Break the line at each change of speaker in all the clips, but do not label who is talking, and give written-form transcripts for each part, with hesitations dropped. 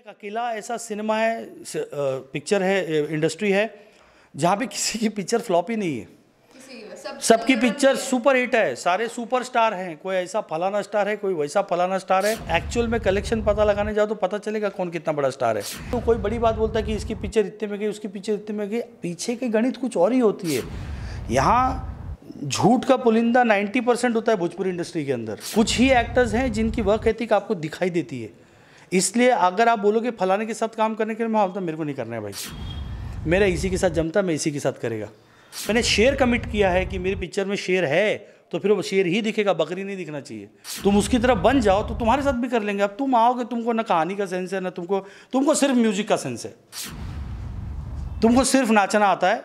एक अकेला ऐसा सिनेमा है, पिक्चर है, इंडस्ट्री है जहाँ पे किसी की पिक्चर फ्लॉप ही नहीं है। सबकी पिक्चर सुपर हिट है, सारे सुपरस्टार हैं, कोई ऐसा फलाना स्टार है, कोई वैसा फलाना स्टार है। एक्चुअल में कलेक्शन पता लगाने जाओ तो पता चलेगा कौन कितना बड़ा स्टार है। तो कोई बड़ी बात बोलता है कि इसकी पिक्चर इतने में गई, उसकी पिक्चर इतने में गई, पीछे की गणित कुछ और ही होती है। यहाँ झूठ का पुलिंदा 90% होता है भोजपुरी इंडस्ट्री के अंदर। कुछ ही एक्टर्स हैं जिनकी वर्क एथिक आपको दिखाई देती है। इसलिए अगर आप बोलोगे फलाने के साथ काम करने के लिए, मैं बोलता मेरे को नहीं करना है भाई, मेरा इसी के साथ जमता, मैं इसी के साथ करेगा। मैंने शेर कमिट किया है कि मेरी पिक्चर में शेर है तो फिर वो शेर ही दिखेगा, बकरी नहीं दिखना चाहिए। तुम उसकी तरफ बन जाओ तो तुम्हारे साथ भी कर लेंगे। अब तुम आओगे, तुमको ना कहानी का सेंस है, ना तुमको सिर्फ म्यूजिक का सेंस है, तुमको सिर्फ नाचना आता है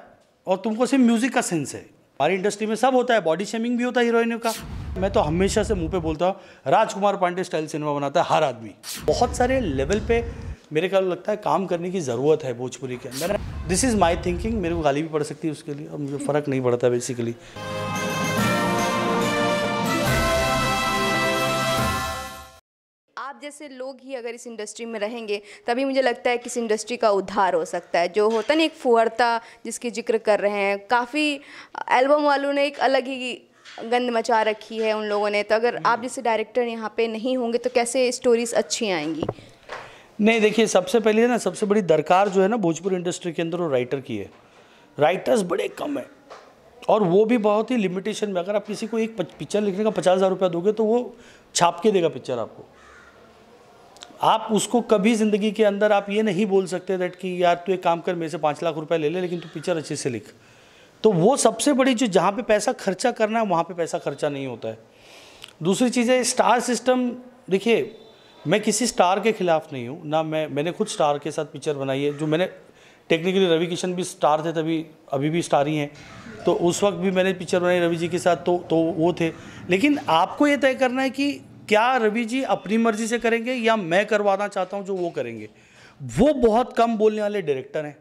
और तुमको सिर्फ म्यूजिक का सेंस है। हमारी इंडस्ट्री में सब होता है, बॉडी शेमिंग भी होता है हीरोइनों का। मैं तो हमेशा से मुंह पे बोलता हूँ, राजकुमार पांडे स्टाइल सिनेमा बनाता है हर आदमी। बहुत सारे लेवल पे मेरे को लगता है काम करने की ज़रूरत है भोजपुरी के अंदर। This is my thinking. मेरे को गाली भी पड़ सकती है उसके लिए और मुझे फ़र्क नहीं पड़ता बेसिकली।
आप जैसे लोग ही अगर इस इंडस्ट्री में रहेंगे तभी मुझे लगता है कि इस इंडस्ट्री का उद्धार हो सकता है। जो होता नहीं, एक फुहरता जिसकी जिक्र कर रहे हैं, काफ़ी एल्बम वालों ने एक अलग ही गंद मचा रखी है उन लोगों ने। तो अगर आप जैसे डायरेक्टर यहाँ पे नहीं होंगे तो कैसे स्टोरीज अच्छी आएंगी?
नहीं, देखिए, सबसे पहले ना, सबसे बड़ी दरकार जो है ना भोजपुरी इंडस्ट्री के अंदर, वो राइटर की है। राइटर्स बड़े कम हैं और वो भी बहुत ही लिमिटेशन में। अगर आप किसी को एक पिक्चर लिखने का 50,000 रुपया दोगे तो वो छाप के देगा पिक्चर आपको। आप उसको कभी ज़िंदगी के अंदर आप ये नहीं बोल सकते दैट कि यार तू एक काम कर, मेरे से 5 लाख रुपया ले ले, लेकिन तू पिक्चर अच्छे से लिख। तो वो सबसे बड़ी जो, जहाँ पे पैसा खर्चा करना है वहाँ पे पैसा खर्चा नहीं होता है। दूसरी चीज़ है स्टार सिस्टम। देखिए, मैं किसी स्टार के खिलाफ नहीं हूँ ना, मैंने खुद स्टार के साथ पिक्चर बनाई है। जो मैंने टेक्निकली रवि किशन भी स्टार थे तभी, अभी भी स्टार ही हैं, तो उस वक्त भी मैंने पिक्चर बनाई रवि जी के साथ, तो वो थे। लेकिन आपको ये तय करना है कि क्या रवि जी अपनी मर्जी से करेंगे या मैं करवाना चाहता हूँ जो वो करेंगे। वो बहुत कम बोलने वाले डायरेक्टर हैं।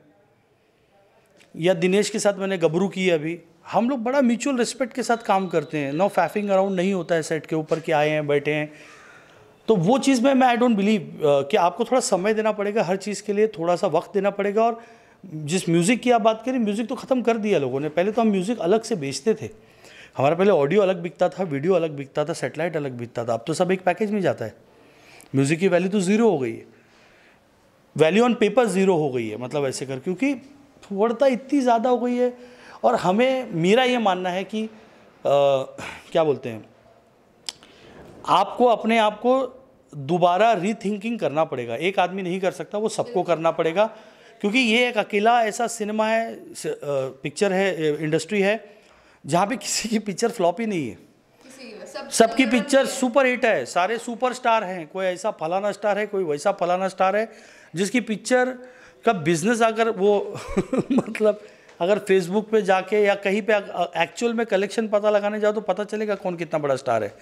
या दिनेश के साथ मैंने गबरू की है अभी। हम लोग बड़ा म्यूचुअल रिस्पेक्ट के साथ काम करते हैं। नो फैफिंग अराउंड नहीं होता है सेट के ऊपर कि आए हैं बैठे हैं। तो वो चीज़ में मैं आई डोंट बिलीव कि आपको थोड़ा समय देना पड़ेगा हर चीज़ के लिए, थोड़ा सा वक्त देना पड़ेगा। और जिस म्यूज़िक की आप बात करें, म्यूज़िक तो ख़त्म कर दिया लोगों ने। पहले तो हम म्यूज़िक अलग से बेचते थे। हमारा पहले ऑडियो अलग बिकता था, वीडियो अलग बिकता था, सेटेलाइट अलग बिकता था। अब तो सब एक पैकेज में जाता है। म्यूज़िक की वैल्यू तो ज़ीरो हो गई है, वैल्यू ऑन पेपर ज़ीरो हो गई है, मतलब ऐसे कर, क्योंकि वर्ता इतनी ज़्यादा हो गई है। और हमें, मेरा ये मानना है कि क्या बोलते हैं, आपको अपने आप को दोबारा रीथिंकिंग करना पड़ेगा। एक आदमी नहीं कर सकता, वो सबको करना पड़ेगा। क्योंकि ये एक अकेला ऐसा सिनेमा है, पिक्चर है, इंडस्ट्री है जहाँ पे किसी की पिक्चर फ्लॉप ही नहीं है। सबकी पिक्चर सुपर हिट है, सारे सुपरस्टार हैं, कोई ऐसा फलाना स्टार है, कोई वैसा फलाना स्टार है जिसकी पिक्चर का बिजनेस अगर वो मतलब अगर फेसबुक पे जाके या कहीं पे एक्चुअल में कलेक्शन पता लगाने जाओ तो पता चलेगा कौन कितना बड़ा स्टार है।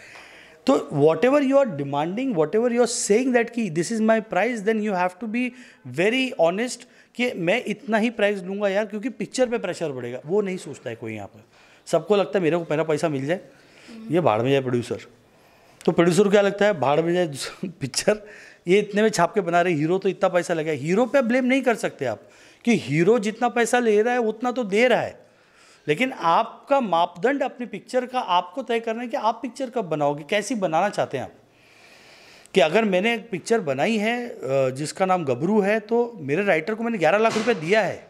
तो whatever you are demanding, whatever you are saying that कि this is my price, then you have to be very honest कि मैं इतना ही प्राइस लूँगा यार, क्योंकि पिक्चर पे प्रेशर बढ़ेगा। वो नहीं सोचता है कोई यहाँ पर। सबको लगता है मेरे को मेरा पैसा मिल जाए, ये भाड़ में जाए प्रोड्यूसर। तो प्रोड्यूसर को क्या लगता है, भाड़ में जाए पिक्चर, ये इतने में छाप के बना रहे, हीरो तो इतना पैसा लगा। हीरो पे ब्लेम नहीं कर सकते आप कि हीरो जितना पैसा ले रहा है उतना तो दे रहा है, लेकिन आपका मापदंड अपनी पिक्चर का आपको तय करना है कि आप पिक्चर कब बनाओगे, कैसी बनाना चाहते हैं आप। कि अगर मैंने एक पिक्चर बनाई है जिसका नाम गबरू है, तो मेरे राइटर को मैंने 11 लाख रुपए दिया है।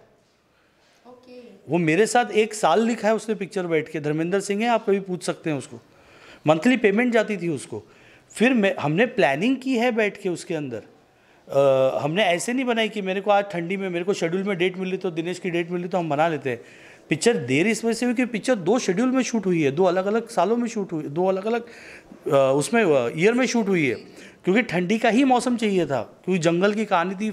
वो मेरे साथ 1 साल लिखा है उसने पिक्चर बैठ के। धर्मेंद्र सिंह है, आप कभी पूछ सकते हैं उसको। मंथली पेमेंट जाती थी उसको। फिर हमने प्लानिंग की है बैठ के उसके अंदर। हमने ऐसे नहीं बनाई कि मेरे को आज ठंडी में मेरे को शेड्यूल में डेट मिली तो दिनेश की डेट मिली तो हम बना लेते हैं। पिक्चर देर इस वजह से हुई कि पिक्चर 2 शेड्यूल में शूट हुई है, 2 अलग अलग सालों में शूट हुई, 2 अलग अलग उसमें ईयर में शूट हुई है। क्योंकि ठंडी का ही मौसम चाहिए था, क्योंकि जंगल की कहानी थी,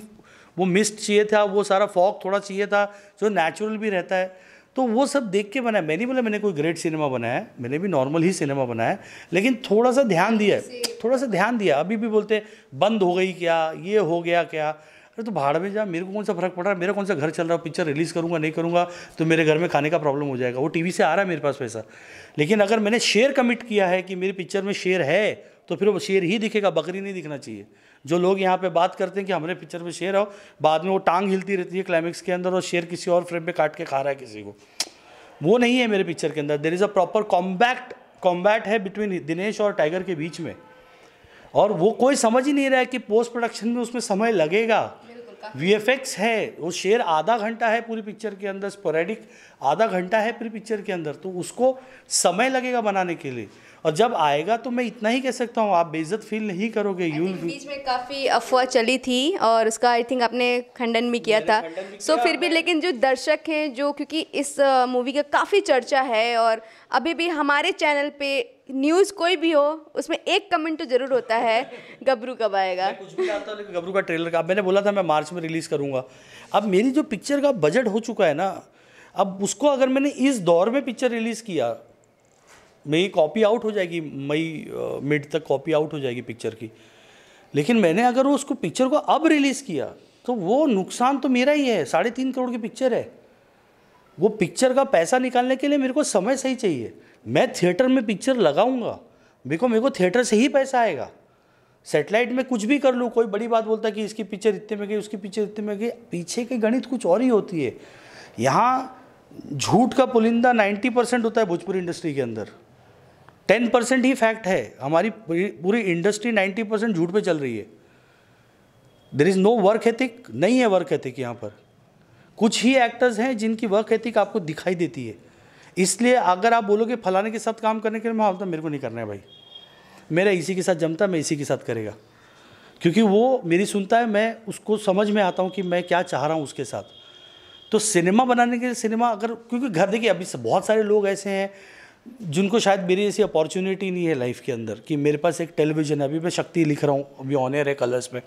वो मिस्ट चाहिए था, वो सारा फॉग थोड़ा चाहिए था जो नेचुरल भी रहता है। तो वो सब देख के बनाया। मैं नहीं बोला मैंने कोई ग्रेट सिनेमा बनाया है, मैंने भी नॉर्मल ही सिनेमा बनाया है, लेकिन थोड़ा सा ध्यान दिया है, थोड़ा सा ध्यान दिया। अभी भी बोलते बंद हो गई क्या, ये हो गया क्या। अरे तो भाड़ में जा, मेरे को कौन सा फर्क पड़ रहा है, मेरा कौन सा घर चल रहा है। पिक्चर रिलीज़ करूँगा नहीं करूँगा तो मेरे घर में खाने का प्रॉब्लम हो जाएगा। वो टीवी से आ रहा है मेरे पास पैसा, लेकिन अगर मैंने शेयर कमिट किया है कि मेरी पिक्चर में शेयर है तो फिर वो शेर ही दिखेगा, बकरी नहीं दिखना चाहिए। जो लोग यहाँ पे बात करते हैं कि हमारे पिक्चर में शेर हो, बाद में वो टांग हिलती रहती है क्लाइमेक्स के अंदर और शेर किसी और फ्रेम पे काट के खा रहा है किसी को, वो नहीं है मेरे पिक्चर के अंदर। There is a proper combat है बिटवीन दिनेश और टाइगर के बीच में, और वो कोई समझ ही नहीं रहा है कि पोस्ट प्रोडक्शन में उसमें समय लगेगा। वीएफएक्स है, वो शेर आधा घंटा है पूरी पिक्चर के अंदर, स्पोरेडिक आधा घंटा है पूरी पिक्चर के अंदर, तो उसको समय लगेगा बनाने के लिए। और जब आएगा तो मैं इतना ही कह सकता हूँ, आप बेइज्जत फील नहीं करोगे।
बीच में काफ़ी अफवाह चली थी और उसका आई थिंक आपने खंडन भी किया था। सो फिर भी लेकिन जो दर्शक हैं, जो क्योंकि इस मूवी का काफ़ी चर्चा है और अभी भी हमारे चैनल पे न्यूज़ कोई भी हो उसमें एक कमेंट तो ज़रूर होता है, गबरू कब आएगा।
कुछ भी आता है, लेकिन गबरू का ट्रेलर का मैंने बोला था मैं मार्च में रिलीज़ करूँगा। अब मेरी जो पिक्चर का बजट हो चुका है ना, अब उसको अगर मैंने इस दौर में पिक्चर रिलीज़ किया, मेरी कॉपी आउट हो जाएगी, मई मिड तक कॉपी आउट हो जाएगी पिक्चर की। लेकिन मैंने अगर उसको पिक्चर को अब रिलीज़ किया तो वो नुकसान तो मेरा ही है। 3.5 करोड़ की पिक्चर है, वो पिक्चर का पैसा निकालने के लिए मेरे को समय सही चाहिए। मैं थिएटर में पिक्चर लगाऊंगा, मेरे को थिएटर से ही पैसा आएगा। सेटेलाइट में कुछ भी कर लूँ, कोई बड़ी बात बोलता है कि इसकी पिक्चर इतने में गई, उसकी पिक्चर इतने में गई, पीछे की गणित कुछ और ही होती है। यहाँ झूठ का पुलिंदा 90% होता है भोजपुरी इंडस्ट्री के अंदर, 10% ही फैक्ट है। हमारी पूरी इंडस्ट्री 90% झूठ पे चल रही है। There is no work ethic, नहीं है वर्क एथिक यहाँ पर। कुछ ही एक्टर्स हैं जिनकी वर्क एथिक आपको दिखाई देती है। इसलिए अगर आप बोलोगे फलाने के साथ काम करने के लिए, मैं बोलता मेरे को नहीं करना है भाई, मेरा इसी के साथ जमता है, मैं इसी के साथ करेगा, क्योंकि वो मेरी सुनता है, मैं उसको समझ में आता हूँ कि मैं क्या चाह रहा हूँ उसके साथ। तो सिनेमा बनाने के लिए सिनेमा अगर, क्योंकि घर देखिए अभी बहुत सारे लोग ऐसे हैं जिनको शायद मेरी ऐसी अपॉर्चुनिटी नहीं है लाइफ के अंदर कि मेरे पास एक टेलीविज़न है, अभी मैं शक्ति लिख रहा हूँ, अभी ऑन एयर है कलर्स में,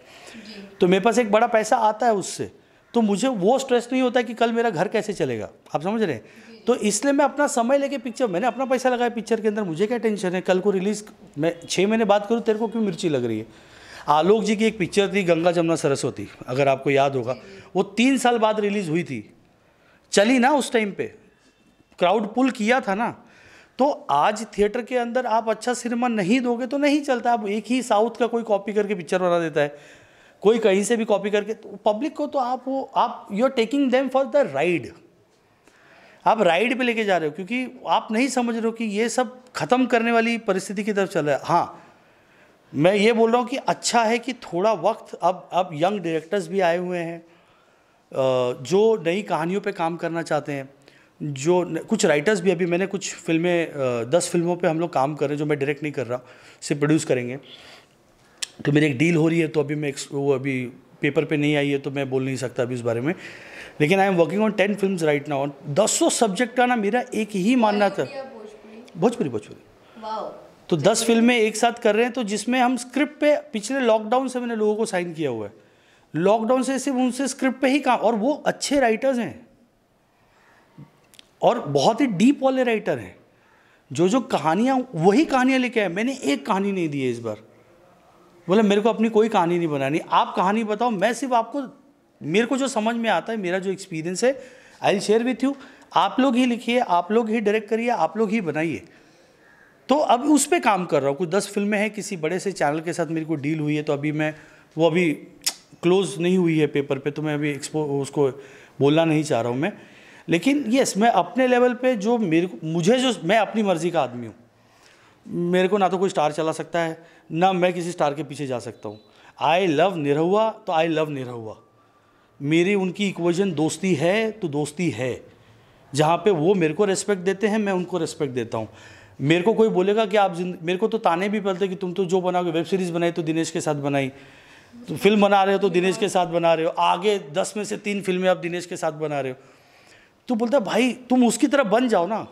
तो मेरे पास एक बड़ा पैसा आता है उससे, तो मुझे वो स्ट्रेस नहीं होता कि कल मेरा घर कैसे चलेगा। आप समझ रहे हैं? तो इसलिए मैं अपना समय लेके पिक्चर, मैंने अपना पैसा लगाया पिक्चर के अंदर, मुझे क्या टेंशन है कल को रिलीज़। मैं 6 महीने बात करूँ, तेरे को क्यों मिर्ची लग रही है। आलोक जी की एक पिक्चर थी गंगा जमुना सरस्वती, अगर आपको याद होगा, वो 3 साल बाद रिलीज़ हुई थी, चली ना उस टाइम पे, क्राउड पुल किया था ना। तो आज थिएटर के अंदर आप अच्छा सिनेमा नहीं दोगे तो नहीं चलता। आप एक ही साउथ का कोई कॉपी करके पिक्चर बना देता है, कोई कहीं से भी कॉपी करके, तो पब्लिक को तो आप you are taking them for the ride, आप राइड पे लेके जा रहे हो, क्योंकि आप नहीं समझ रहे हो कि ये सब खत्म करने वाली परिस्थिति की तरफ चल रहा है। हाँ, मैं ये बोल रहा हूँ कि अच्छा है कि थोड़ा वक्त, अब यंग डायरेक्टर्स भी आए हुए हैं जो नई कहानियों पे काम करना चाहते हैं, जो कुछ राइटर्स भी, अभी मैंने कुछ फिल्में 10 फिल्मों पे हम लोग काम कर रहे हैं, जो मैं डायरेक्ट नहीं कर रहा, सिर्फ प्रोड्यूस करेंगे। तो मेरी एक डील हो रही है, तो अभी मैं वो अभी पेपर पे नहीं आई है तो मैं बोल नहीं सकता अभी उस बारे में, लेकिन I am working on 10 films right now. 10 subject का ना मेरा एक ही मानना था, भोजपुरी। तो 10 फिल्में एक साथ कर रहे हैं, तो जिसमें हम स्क्रिप्ट पे, पिछले लॉकडाउन से मैंने लोगों को साइन किया हुआ है, लॉकडाउन से सिर्फ उनसे स्क्रिप्ट पे ही काम, और वो अच्छे राइटर्स हैं और बहुत ही डीप वाले राइटर हैं, जो कहानियाँ, वही कहानियाँ लेके आए। मैंने एक कहानी नहीं दी है इस बार, बोले मेरे को अपनी कोई कहानी नहीं बनानी, आप कहानी बताओ, मैं सिर्फ आपको, मेरे को जो समझ में आता है, मेरा जो एक्सपीरियंस है, I will share with you. आप लोग ही लिखिए, आप लोग ही डायरेक्ट करिए, आप लोग ही बनाइए। तो अब उस पर काम कर रहा हूँ। कुछ 10 फिल्में हैं, किसी बड़े से चैनल के साथ मेरी को डील हुई है, तो अभी मैं, वो अभी क्लोज नहीं हुई है पेपर पे, तो मैं अभी उसको बोलना नहीं चाह रहा हूँ मैं। लेकिन यस, मैं अपने लेवल पे जो मैं अपनी मर्ज़ी का आदमी हूँ, मेरे को ना तो कोई स्टार चला सकता है, ना मैं किसी स्टार के पीछे जा सकता हूँ। आई लव निरहुआ, तो आई लव निरहुआ, मेरी उनकी इक्वेशन दोस्ती है तो दोस्ती है, जहाँ पे वो मेरे को रेस्पेक्ट देते हैं, मैं उनको रेस्पेक्ट देता हूँ। मेरे को कोई बोलेगा कि आप, मेरे को तो ताने भी पड़ते कि तुम तो जो बनाओगे, वेब सीरीज़ बनाई तो दिनेश के साथ बनाई, तो फिल्म बना रहे हो तो दिनेश के साथ बना रहे हो, आगे 10 में से 3 फिल्में आप दिनेश के साथ बना रहे हो। तो बोलता है भाई तुम उसकी तरह बन जाओ ना,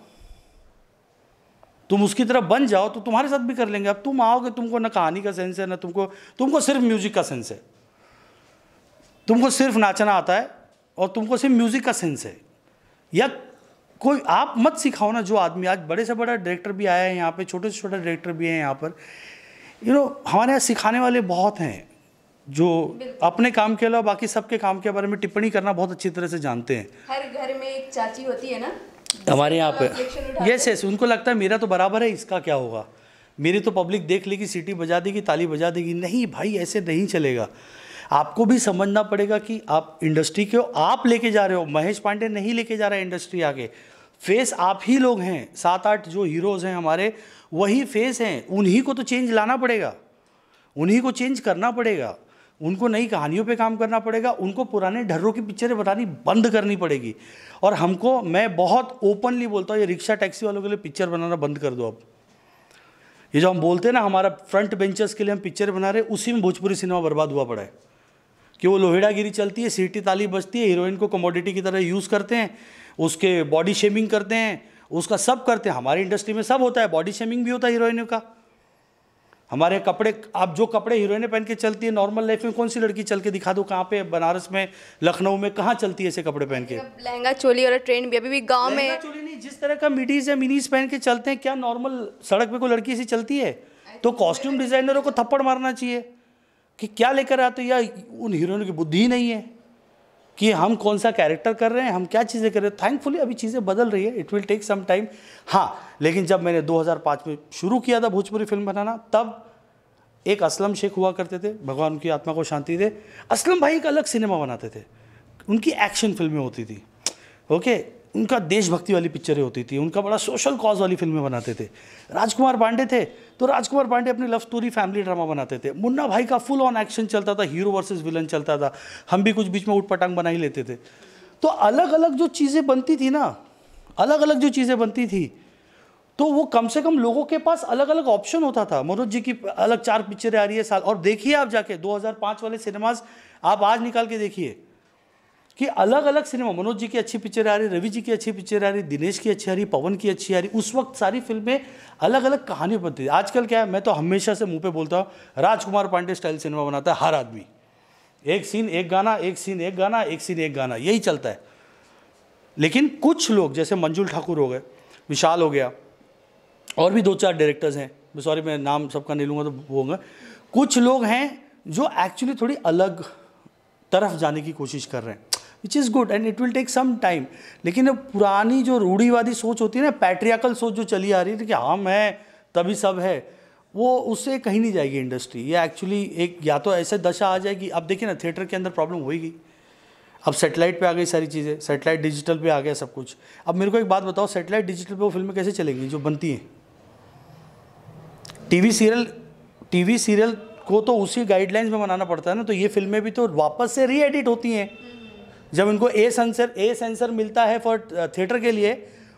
तुम उसकी तरह बन जाओ तो तुम्हारे साथ भी कर लेंगे। अब तुम आओगे, तुमको ना कहानी का सेंस है, ना तुमको सिर्फ म्यूजिक का सेंस है, तुमको सिर्फ नाचना आता है और तुमको सिर्फ म्यूजिक का सेंस है, या कोई आप मत सिखाओ ना। जो आदमी आज बड़े से बड़ा डायरेक्टर भी आया है यहाँ पे, छोटे से छोटा डायरेक्टर भी है यहाँ पर, हमारे यहाँ सिखाने वाले बहुत हैं जो अपने काम के अलावा बाकी सबके काम के बारे में टिप्पणी करना बहुत अच्छी तरह से जानते हैं।
हर घर में एक चाची होती है ना
हमारे यहाँ पे, यस, उनको लगता है मेरा तो बराबर है, इसका क्या होगा, मेरी तो पब्लिक देख लेगी, सीटी बजा देगी, ताली बजा देगी। नहीं भाई, ऐसे नहीं चलेगा। आपको भी समझना पड़ेगा कि आप इंडस्ट्री को आप लेके जा रहे हो, महेश पांडे नहीं लेके जा रहा है इंडस्ट्री आगे। फेस आप ही लोग हैं, 7-8 जो हीरोज़ हैं हमारे, वही फेस हैं। उन्हीं को तो चेंज लाना पड़ेगा, उन्हीं को चेंज करना पड़ेगा, उनको नई कहानियों पे काम करना पड़ेगा, उनको पुराने ढर्रों की पिक्चरें बनानी बंद करनी पड़ेगी। और हमको, मैं बहुत ओपनली बोलता हूँ, ये रिक्शा टैक्सी वालों के लिए पिक्चर बनाना बंद कर दो अब। ये जो हम बोलते हैं ना हमारा फ्रंट बेंचर्स के लिए हम पिक्चर बना रहे हैं, उसी में भोजपुरी सिनेमा बर्बाद हुआ पड़ा है कि वो लोहेड़ागिरी चलती है, सीटी ताली बजती है, हीरोइन को कमोडिटी की तरह यूज़ करते हैं, उसके बॉडी शेमिंग करते हैं, उसका सब करते हैं। हमारी इंडस्ट्री में सब होता है, बॉडी शेमिंग भी होता है हीरोइनों का। हमारे कपड़े, आप जो कपड़े हीरोइनें पहन के चलती है नॉर्मल लाइफ में, कौन सी लड़की चल के दिखा दो कहाँ पे, बनारस में, लखनऊ में कहाँ चलती है ऐसे कपड़े पहन के?
लहंगा चोली वाला ट्रेंड भी अभी भी गांव में।
लहंगा चोली नहीं, जिस तरह का मिडीज या मिनीज पहन के चलते हैं, क्या नॉर्मल सड़क पे कोई लड़की ऐसी चलती है? तो कॉस्ट्यूम डिजाइनरों को थप्पड़ मारना चाहिए कि क्या लेकर आते, या उन हीरोइनों की बुद्धि ही नहीं है कि हम कौन सा कैरेक्टर कर रहे हैं, हम क्या चीज़ें कर रहे हैं। थैंकफुली अभी चीज़ें बदल रही है, it will take some time. हाँ, लेकिन जब मैंने 2005 में शुरू किया था भोजपुरी फिल्म बनाना, तब एक असलम शेख हुआ करते थे, भगवान उनकी आत्मा को शांति दे। असलम भाई एक अलग सिनेमा बनाते थे, उनकी एक्शन फिल्में होती थी, ओके, उनका देशभक्ति वाली पिक्चरें होती थी, उनका बड़ा सोशल कॉज वाली फिल्में बनाते थे। राजकुमार पांडे थे तो राजकुमार पांडे अपनी लव स्टोरी फैमिली ड्रामा बनाते थे। मुन्ना भाई का फुल ऑन एक्शन चलता था, हीरो वर्सेस विलन चलता था, हम भी कुछ बीच में उठ पटांग बना ही लेते थे। तो अलग अलग जो चीज़ें बनती थी ना, अलग अलग जो चीज़ें बनती थी, तो वो कम से कम लोगों के पास अलग अलग ऑप्शन होता था। मनोज जी की अलग 4 पिक्चरें आ रही है साल, और देखिए आप जाके 2005 वाले सिनेमाज आप आज निकाल के देखिए कि अलग अलग सिनेमा, मनोज जी की अच्छी पिक्चर आ रही, रवि जी की अच्छी पिक्चर आ रही, दिनेश की अच्छी आ रही, पवन की अच्छी आ रही। उस वक्त सारी फिल्में अलग अलग कहानियों पर थी। आजकल क्या है, मैं तो हमेशा से मुंह पे बोलता हूँ, राजकुमार पांडे स्टाइल सिनेमा बनाता है हर आदमी। एक सीन एक गाना, एक सीन एक गाना, एक सीन एक गाना, यही चलता है। लेकिन कुछ लोग जैसे मंजुल ठाकुर हो गए, विशाल हो गया, और भी 2-4 डायरेक्टर्स हैं, सॉरी मैं नाम सबका नहीं लूँगा तो वो होगा, कुछ लोग हैं जो एक्चुअली थोड़ी अलग तरफ जाने की कोशिश कर रहे हैं, which is good and it will take some time. लेकिन पुरानी जो रूढ़ीवादी सोच होती है ना, पैट्रियाकल सोच जो चली आ रही है कि हम हैं तभी सब है, वो उससे कहीं नहीं जाएगी इंडस्ट्री। ये एक्चुअली एक, या तो ऐसे दशा आ जाएगी। अब देखिए ना, थिएटर के अंदर प्रॉब्लम होगी, अब सेटेलाइट पे आ गई सारी चीज़ें, सेटेलाइट डिजिटल पे आ गया सब कुछ। अब मेरे को एक बात बताओ, सेटेलाइट डिजिटल पे वो फिल्में कैसे चलेंगी जो बनती हैं? टीवी सीरियल को तो उसी गाइडलाइंस में बनाना पड़ता है ना। तो ये फिल्में भी तो वापस से री एडिट होती हैं जब इनको ए सेंसर मिलता है फॉर थिएटर के लिए,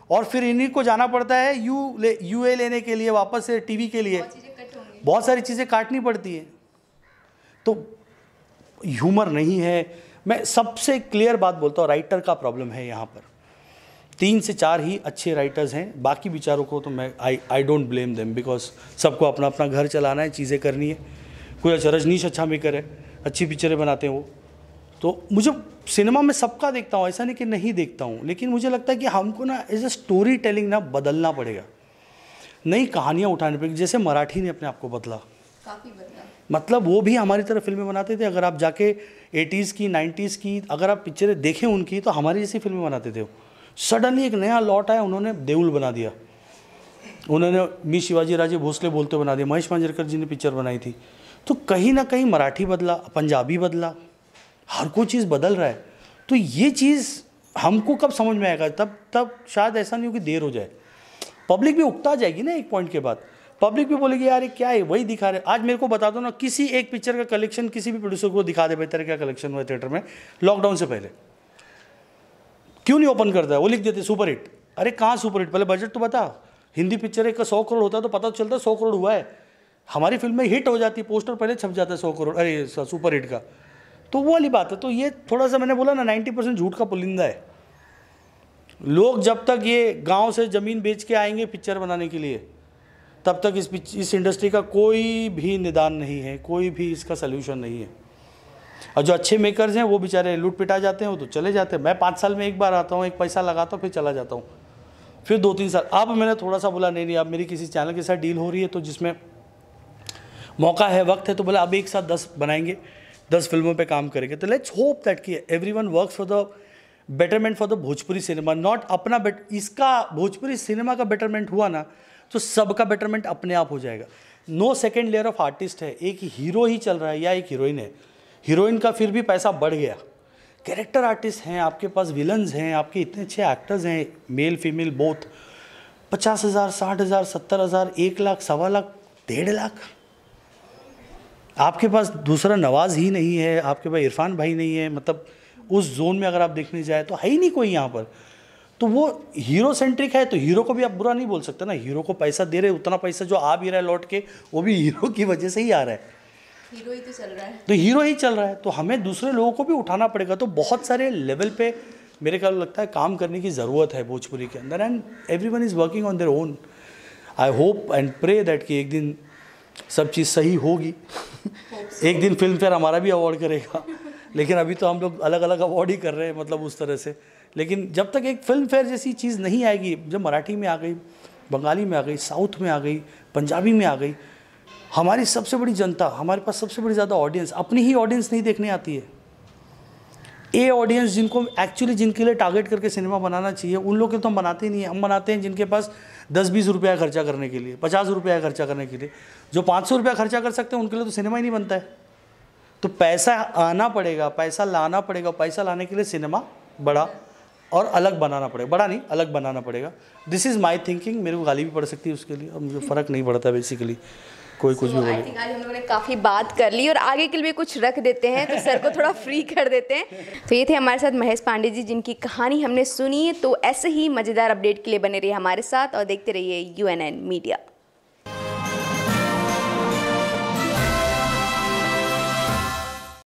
और फिर इन्हीं को जाना पड़ता है यूए लेने के लिए वापस से टीवी के लिए, बहुत सारी चीज़ें काटनी पड़ती है। तो ह्यूमर नहीं है। मैं सबसे क्लियर बात बोलता हूँ, राइटर का प्रॉब्लम है यहाँ पर। 3 से 4 ही अच्छे राइटर्स हैं, बाकी बेचारों को तो मैं I don't blame them, because सबको अपना अपना घर चलाना है, चीज़ें करनी है। कोई रजनीश अच्छा मेकर है, अच्छी पिक्चरें बनाते हैं वो। तो मुझे सिनेमा में सबका देखता हूँ, ऐसा नहीं कि नहीं देखता हूँ, लेकिन मुझे लगता है कि हमको ना एज ए स्टोरी टेलिंग ना बदलना पड़ेगा, नई कहानियाँ उठाने पड़ेगी। जैसे मराठी ने अपने आप को बदला,
काफ़ी बदला।
मतलब वो भी हमारी तरह फिल्में बनाते थे। अगर आप जाके 80s की 90s की अगर आप पिक्चरें देखें उनकी, तो हमारी जैसी फिल्में बनाते थे। सडनली एक नया लॉट आया, उन्होंने देउल बना दिया, उन्होंने मी शिवाजी राजे भोसले बोलते बना दिया, महेश मांजरेकर जी ने पिक्चर बनाई थी। तो कहीं ना कहीं मराठी बदला, पंजाबी बदला, हर कोई चीज़ बदल रहा है। तो ये चीज़ हमको कब समझ में आएगा? तब शायद ऐसा नहीं हो कि देर हो जाए, पब्लिक भी उकता जाएगी ना एक पॉइंट के बाद। पब्लिक भी बोलेगी यार ये क्या है, वही दिखा रहे। आज मेरे को बता दो ना, किसी एक पिक्चर का कलेक्शन किसी भी प्रोड्यूसर को दिखा दे, बेहतर क्या कलेक्शन हुआ थिएटर में लॉकडाउन से पहले, क्यों नहीं ओपन करता है? वो लिख देते सुपर हिट। अरे कहाँ सुपर हिट? पहले बजट तो बता। हिंदी पिक्चर एक का 100 करोड़ होता है तो पता तो चलता है 100 करोड़ हुआ है। हमारी फिल्म में हिट हो जाती, पोस्टर पहले छप जाता है 100 करोड़, अरे सुपर हिट का। तो वो वाली बात है। तो ये थोड़ा सा मैंने बोला ना, 90% झूठ का पुलिंदा है। लोग जब तक ये गांव से ज़मीन बेच के आएंगे पिक्चर बनाने के लिए, तब तक इस इंडस्ट्री का कोई भी निदान नहीं है, कोई भी इसका सल्यूशन नहीं है। और जो अच्छे मेकर्स हैं वो बेचारे लूट पिटा जाते हैं, वो तो चले जाते हैं। मैं 5 साल में एक बार आता हूँ, एक पैसा लगाता हूँ, फिर चला जाता हूँ, फिर 2-3 साल। अब मैंने थोड़ा सा बोला नहीं अब मेरी किसी चैनल के साथ डील हो रही है, तो जिसमें मौका है, वक्त है, तो बोला अब एक साथ 10 बनाएंगे, 10 फिल्मों पे काम करेंगे। तो लेट्स होप दैट कि everyone works for the betterment for the Bhojpuri cinema, not अपना इसका भोजपुरी सिनेमा का बेटरमेंट हुआ ना, तो सबका बेटरमेंट अपने आप हो जाएगा। No second layer of artist है, एक हीरो ही चल रहा है या एक हीरोइन है, हीरोइन का फिर भी पैसा बढ़ गया। कैरेक्टर आर्टिस्ट हैं आपके पास, विलन्स हैं आपके, इतने अच्छे एक्टर्स हैं, male female both, 50,000, 60,000, 70,000, 1 lakh, 1.25 lakh, 1.5 lakh. आपके पास दूसरा नवाज ही नहीं है, आपके पास इरफान भाई नहीं है, मतलब उस जोन में अगर आप देखने जाए तो है ही नहीं कोई यहाँ पर। तो वो हीरो सेंट्रिक है, तो हीरो को भी आप बुरा नहीं बोल सकते ना। हीरो को पैसा दे रहे, उतना पैसा जो आ भी रहा है लौट के, वो भी हीरो की वजह से ही आ रहा है।
हीरो ही तो चल रहा है,
तो हीरो ही चल रहा है, तो हमें दूसरे लोगों को भी उठाना पड़ेगा। तो बहुत सारे लेवल पे मेरे ख्याल लगता है काम करने की ज़रूरत है भोजपुरी के अंदर, and everyone is working on their own. I hope and pray that कि एक दिन सब चीज़ सही होगी। एक दिन फिल्म फेयर हमारा भी अवार्ड करेगा, लेकिन अभी तो हम लोग अलग अलग अवार्ड ही कर रहे हैं, मतलब उस तरह से। लेकिन जब तक एक फिल्म फेयर जैसी चीज़ नहीं आएगी, जब मराठी में आ गई, बंगाली में आ गई, साउथ में आ गई, पंजाबी में आ गई, हमारी सबसे बड़ी जनता, हमारे पास सबसे बड़ी ज़्यादा ऑडियंस, अपनी ही ऑडियंस नहीं देखने आती है। ए ऑडियंस जिनको एक्चुअली जिनके लिए टारगेट करके सिनेमा बनाना चाहिए, उन लोग के तो हम बनाते ही नहीं हैं। हम बनाते हैं जिनके पास 10-20 रुपया खर्चा करने के लिए, 50 रुपया खर्चा करने के लिए। जो 500 रुपया खर्चा कर सकते हैं उनके लिए तो सिनेमा ही नहीं बनता है। तो पैसा आना पड़ेगा, पैसा लाना पड़ेगा, पैसा लाने के लिए सिनेमा बड़ा और अलग बनाना पड़ेगा, बड़ा नहीं अलग बनाना पड़ेगा। This is my thinking. मेरे को गाली भी पड़ सकती है उसके लिए, और मुझे फ़र्क नहीं पड़ता बेसिकली, कोई कुछ भी बोले।
आई थिंक आज हम लोगों ने काफ़ी बात कर ली और आगे के लिए कुछ रख देते हैं, तो सर को थोड़ा फ्री कर देते हैं। तो ये थे हमारे साथ महेश पांडे जी, जिनकी कहानी हमने सुनी। तो ऐसे ही मज़ेदार अपडेट के लिए बने रहिए हमारे साथ और देखते रहिए UNN मीडिया।